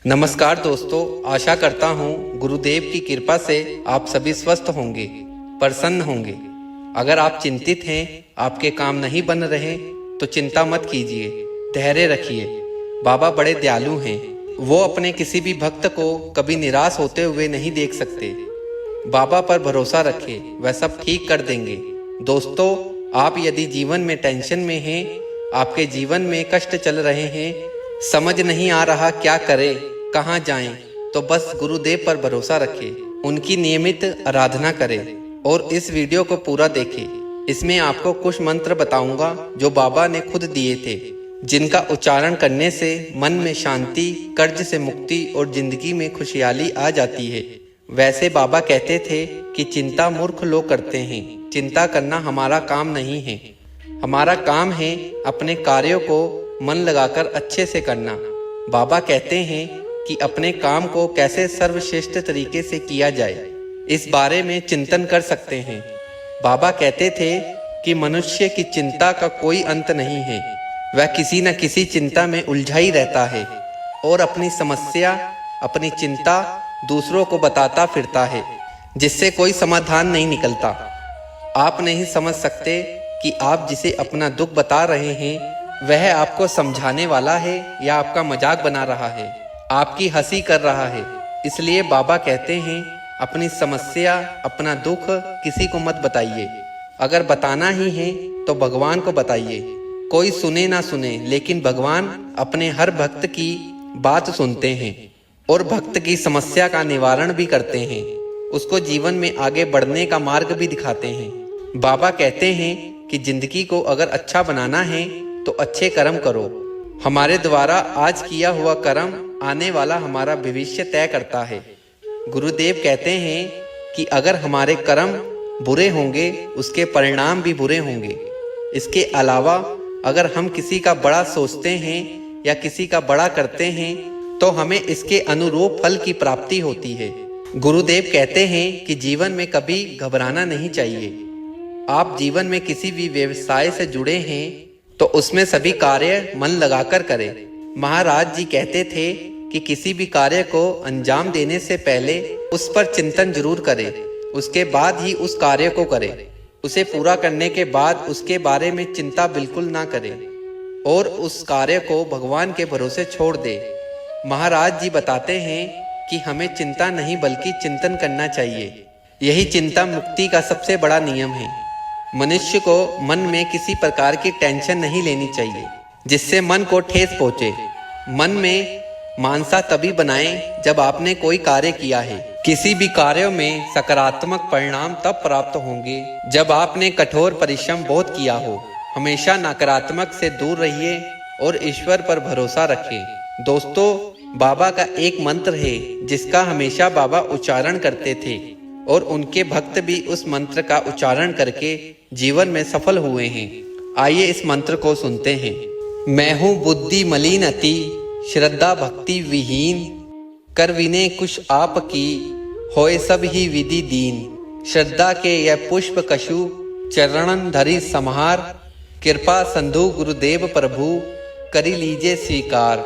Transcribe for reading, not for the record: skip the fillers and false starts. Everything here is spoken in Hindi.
नमस्कार दोस्तों, आशा करता हूँ गुरुदेव की कृपा से आप सभी स्वस्थ होंगे, प्रसन्न होंगे। अगर आप चिंतित हैं, आपके काम नहीं बन रहे, तो चिंता मत कीजिए, धैर्य रखिए। बाबा बड़े दयालु हैं, वो अपने किसी भी भक्त को कभी निराश होते हुए नहीं देख सकते। बाबा पर भरोसा रखें, वह सब ठीक कर देंगे। दोस्तों, आप यदि जीवन में टेंशन में हैं, आपके जीवन में कष्ट चल रहे हैं, समझ नहीं आ रहा क्या करें, कहाँ जाएं, तो बस गुरुदेव पर भरोसा रखें, उनकी नियमित आराधना करें और इस वीडियो को पूरा देखें। इसमें आपको कुछ मंत्र बताऊंगा जो बाबा ने खुद दिए थे, जिनका उच्चारण करने से मन में शांति, कर्ज से मुक्ति और जिंदगी में खुशहाली आ जाती है। वैसे बाबा कहते थे कि चिंता मूर्ख लोग करते हैं, चिंता करना हमारा काम नहीं है। हमारा काम है अपने कार्यों को मन लगाकर अच्छे से करना। बाबा कहते हैं कि अपने काम को कैसे सर्वश्रेष्ठ तरीके से किया जाए, इस बारे में चिंतन कर सकते हैं। बाबा कहते थे कि मनुष्य की चिंता का कोई अंत नहीं है, वह किसी न किसी चिंता में उलझा ही रहता है और अपनी समस्या, अपनी चिंता दूसरों को बताता फिरता है, जिससे कोई समाधान नहीं निकलता। आप नहीं समझ सकते कि आप जिसे अपना दुख बता रहे हैं वह आपको समझाने वाला है या आपका मजाक बना रहा है, आपकी हंसी कर रहा है। इसलिए बाबा कहते हैं अपनी समस्या, अपना दुख किसी को मत बताइए। अगर बताना ही है तो भगवान को बताइए। कोई सुने ना सुने, लेकिन भगवान अपने हर भक्त की बात सुनते हैं और भक्त की समस्या का निवारण भी करते हैं, उसको जीवन में आगे बढ़ने का मार्ग भी दिखाते हैं। बाबा कहते हैं कि जिंदगी को अगर अच्छा बनाना है तो अच्छे कर्म करो। हमारे द्वारा आज किया हुआ कर्म आने वाला हमारा भविष्य तय करता है। गुरुदेव कहते हैं कि अगर हमारे कर्म बुरे होंगे, उसके परिणाम भी बुरे होंगे। इसके अलावा अगर हम किसी का बड़ा सोचते हैं या किसी का बड़ा करते हैं तो हमें इसके अनुरूप फल की प्राप्ति होती है। गुरुदेव कहते हैं कि जीवन में कभी घबराना नहीं चाहिए। आप जीवन में किसी भी व्यवसाय से जुड़े हैं तो उसमें सभी कार्य मन लगाकर करें। महाराज जी कहते थे कि किसी भी कार्य को अंजाम देने से पहले उस पर चिंतन जरूर करें, उसके बाद ही उस कार्य को करें। उसे पूरा करने के बाद उसके बारे में चिंता बिल्कुल ना करें और उस कार्य को भगवान के भरोसे छोड़ दें। महाराज जी बताते हैं कि हमें चिंता नहीं बल्कि चिंतन करना चाहिए। यही चिंता मुक्ति का सबसे बड़ा नियम है। मनुष्य को मन में किसी प्रकार की टेंशन नहीं लेनी चाहिए जिससे मन को ठेस पहुंचे। मन में मानसा तभी बनाएं जब आपने कोई कार्य किया है। किसी भी कार्य में सकारात्मक परिणाम तब प्राप्त होंगे जब आपने कठोर परिश्रम बहुत किया हो। हमेशा नकारात्मक से दूर रहिए और ईश्वर पर भरोसा रखें। दोस्तों, बाबा का एक मंत्र है जिसका हमेशा बाबा उच्चारण करते थे और उनके भक्त भी उस मंत्र का उच्चारण करके जीवन में सफल हुए हैं। आइए इस मंत्र को सुनते हैं। मैं हूँ बुद्धि मलिन अति, श्रद्धा भक्ति विहीन, कर विनय कुश आप की, होए सब ही विधि दीन। श्रद्धा के यह पुष्प कशु, चरणन धरि समार, कृपा संधु गुरुदेव प्रभु, करी लीजिए स्वीकार।